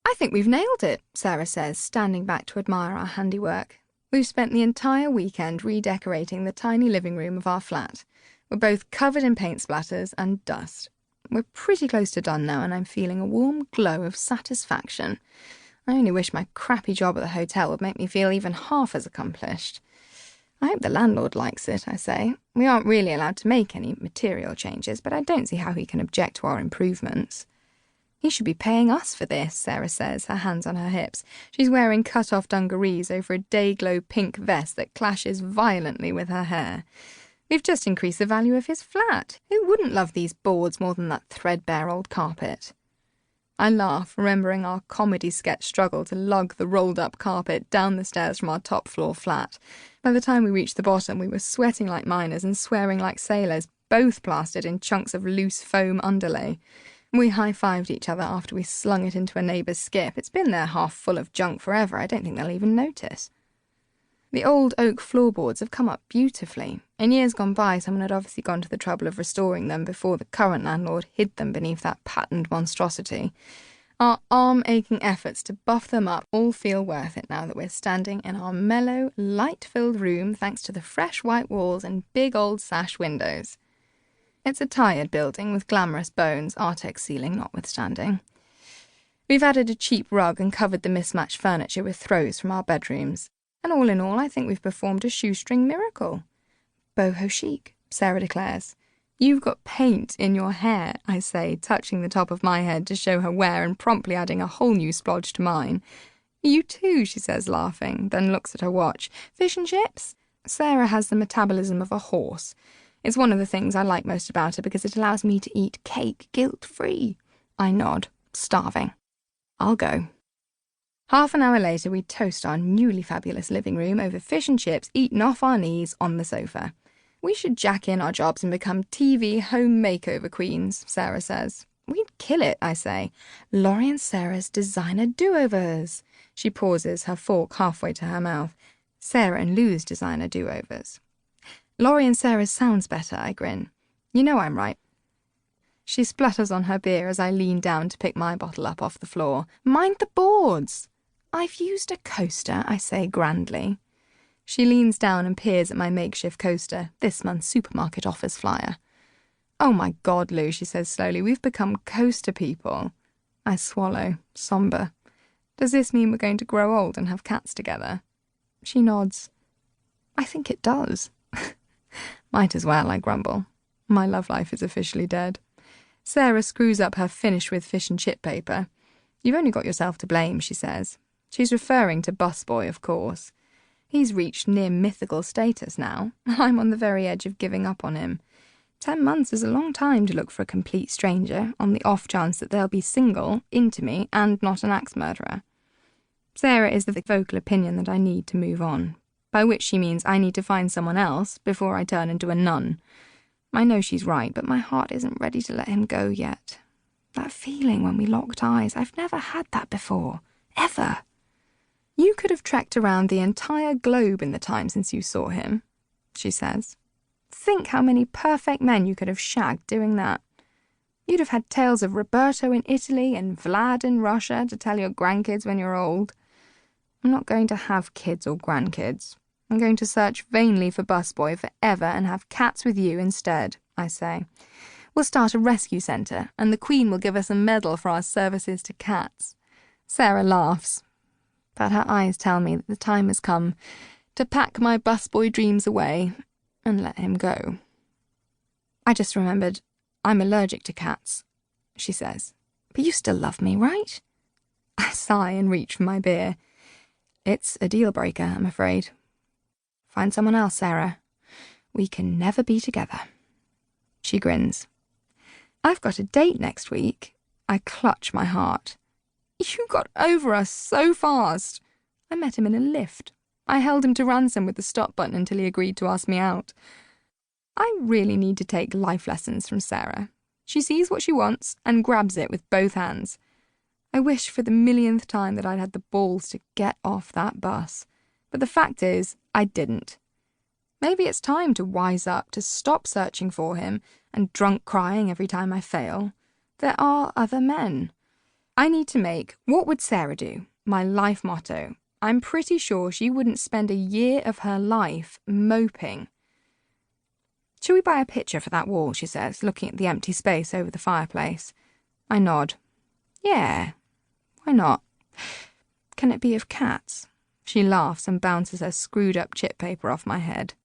I think we've nailed it, Sarah says, standing back to admire our handiwork. We've spent the entire weekend redecorating the tiny living room of our flat. We're both covered in paint splatters and dust. We're pretty close to done now, and I'm feeling a warm glow of satisfaction. I only wish my crappy job at the hotel would make me feel even half as accomplished. I hope the landlord likes it, I say. We aren't really allowed to make any material changes, but I don't see how he can object to our improvements. He should be paying us for this, Sarah says, her hands on her hips. She's wearing cut-off dungarees over a day-glow pink vest that clashes violently with her hair. We've just increased the value of his flat. Who wouldn't love these boards more than that threadbare old carpet? I laugh, remembering our comedy sketch struggle to lug the rolled-up carpet down the stairs from our top-floor flat. By the time we reached the bottom, we were sweating like miners and swearing like sailors, both plastered in chunks of loose foam underlay. We high-fived each other after we slung it into a neighbour's skip. It's been there half full of junk forever. I don't think they'll even notice. The old oak floorboards have come up beautifully. In years gone by, someone had obviously gone to the trouble of restoring them before the current landlord hid them beneath that patterned monstrosity. Our arm-aching efforts to buff them up all feel worth it now that we're standing in our mellow, light-filled room thanks to the fresh white walls and big old sash windows. It's a tired building with glamorous bones, Artex ceiling notwithstanding. We've added a cheap rug and covered the mismatched furniture with throws from our bedrooms. And all in all, I think we've performed a shoestring miracle. Boho chic, Sarah declares. You've got paint in your hair, I say, touching the top of my head to show her wear and promptly adding a whole new splodge to mine. You too, she says, laughing, then looks at her watch. Fish and chips? Sarah has the metabolism of a horse. It's one of the things I like most about her because it allows me to eat cake guilt-free. I nod, starving. I'll go. Half an hour later, we toast our newly fabulous living room over fish and chips eaten off our knees on the sofa. We should jack in our jobs and become TV home makeover queens, Sarah says. We'd kill it, I say. Laurie and Sarah's designer do-overs. She pauses, her fork halfway to her mouth. Sarah and Lou's designer do-overs. Laurie and Sarah's sounds better, I grin. You know I'm right. She splutters on her beer as I lean down to pick my bottle up off the floor. Mind the boards! I've used a coaster, I say grandly. She leans down and peers at my makeshift coaster, this month's supermarket offers flyer. Oh my God, Lou, she says slowly, we've become coaster people. I swallow, sombre. Does this mean we're going to grow old and have cats together? She nods. I think it does. Might as well, I grumble. My love life is officially dead. Sarah screws up her finish with fish and chip paper. You've only got yourself to blame, she says. She's referring to Busboy, of course. He's reached near mythical status now. I'm on the very edge of giving up on him. 10 months is a long time to look for a complete stranger, on the off chance that they'll be single, into me, and not an axe murderer. Sarah is the vocal opinion that I need to move on, by which she means I need to find someone else before I turn into a nun. I know she's right, but my heart isn't ready to let him go yet. That feeling when we locked eyes, I've never had that before. Ever. You could have trekked around the entire globe in the time since you saw him, she says. Think how many perfect men you could have shagged doing that. You'd have had tales of Roberto in Italy and Vlad in Russia to tell your grandkids when you're old. I'm not going to have kids or grandkids. I'm going to search vainly for Busboy forever and have cats with you instead, I say. We'll start a rescue centre, and the Queen will give us a medal for our services to cats. Sarah laughs, but her eyes tell me that the time has come to pack my Busboy dreams away and let him go. I just remembered I'm allergic to cats, she says. But you still love me, right? I sigh and reach for my beer. It's a deal breaker, I'm afraid. Find someone else, Sarah. We can never be together. She grins. I've got a date next week. I clutch my heart. You got over us so fast. I met him in a lift. I held him to ransom with the stop button until he agreed to ask me out. I really need to take life lessons from Sarah. She sees what she wants and grabs it with both hands. I wish for the millionth time that I'd had the balls to get off that bus. But the fact is, I didn't. Maybe it's time to wise up, to stop searching for him and drunk crying every time I fail. There are other men. I need to make "What would Sarah do?" my life motto. I'm pretty sure she wouldn't spend a year of her life moping. "Shall we buy a picture for that wall?" she says, looking at the empty space over the fireplace. I nod. Yeah, why not? Can it be of cats? She laughs and bounces her screwed-up chip paper off my head.